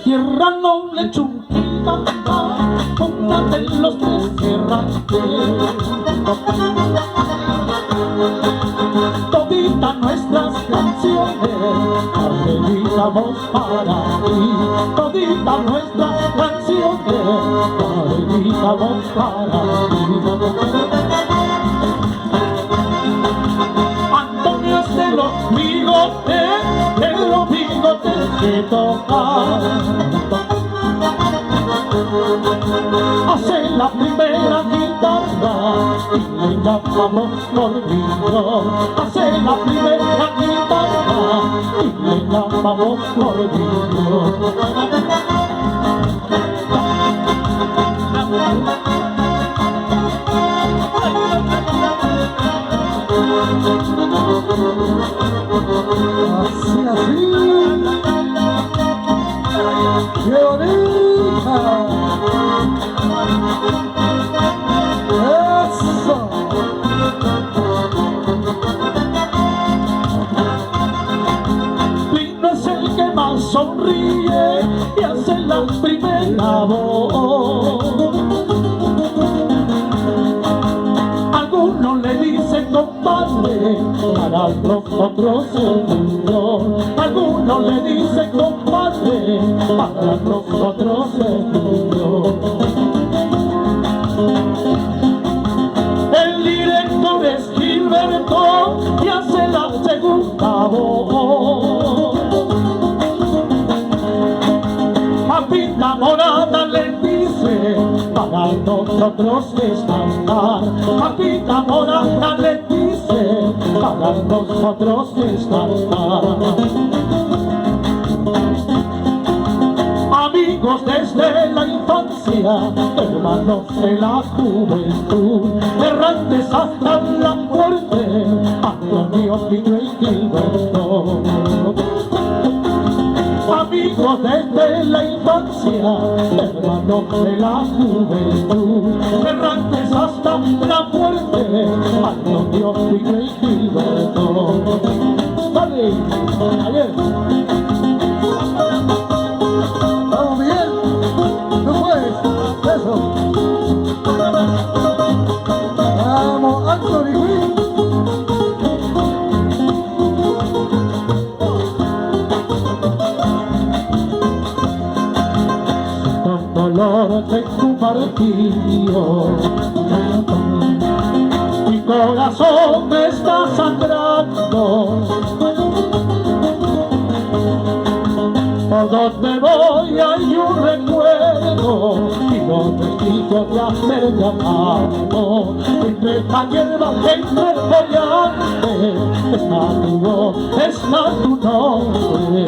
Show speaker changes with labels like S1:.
S1: Tierra noble, Chuquibamba, una de los tres errantes. Toditas nuestras canciones las dedicamos para ti. Toditas nuestras canciones las dedicamos para ti. Antonio es de los bigotes que tocan. Hace la primera guitarra y le llamamos Gordillo. Hace la primera guitarra y le llamamos Gordillo.
S2: Así, así. ¡Qué bonita! ¡Eso!
S1: Pino es el que más sonríe y hace la primera voz. Algunos le dicen compadre, para nosotros es Dios. Algunos le dicen compadre, para nosotros es Dios. El director es Gilberto y hace la segunda voz. Papita Morada le dice, para nosotros es cantar. Papita Morada le dice, para nosotros es cantar. Amigos desde la infancia, hermanos de la juventud, errantes hasta la muerte, Antonio, Pino y Gilberto. Amigos desde la infancia, hermanos de la juventud, errantes hasta la muerte, Antonio, Pino y Gilberto. Dale, ayer.
S2: Vamos, Miguel. Tú puedes. Eso. Vamos, Anthony.
S1: Con dolor tengo partido, mi corazón me está sangrando. Por donde voy hay un recuerdo y no me quito de haber llamado. Entre la hierba, entre el follaje, está tu voz, está tu nombre.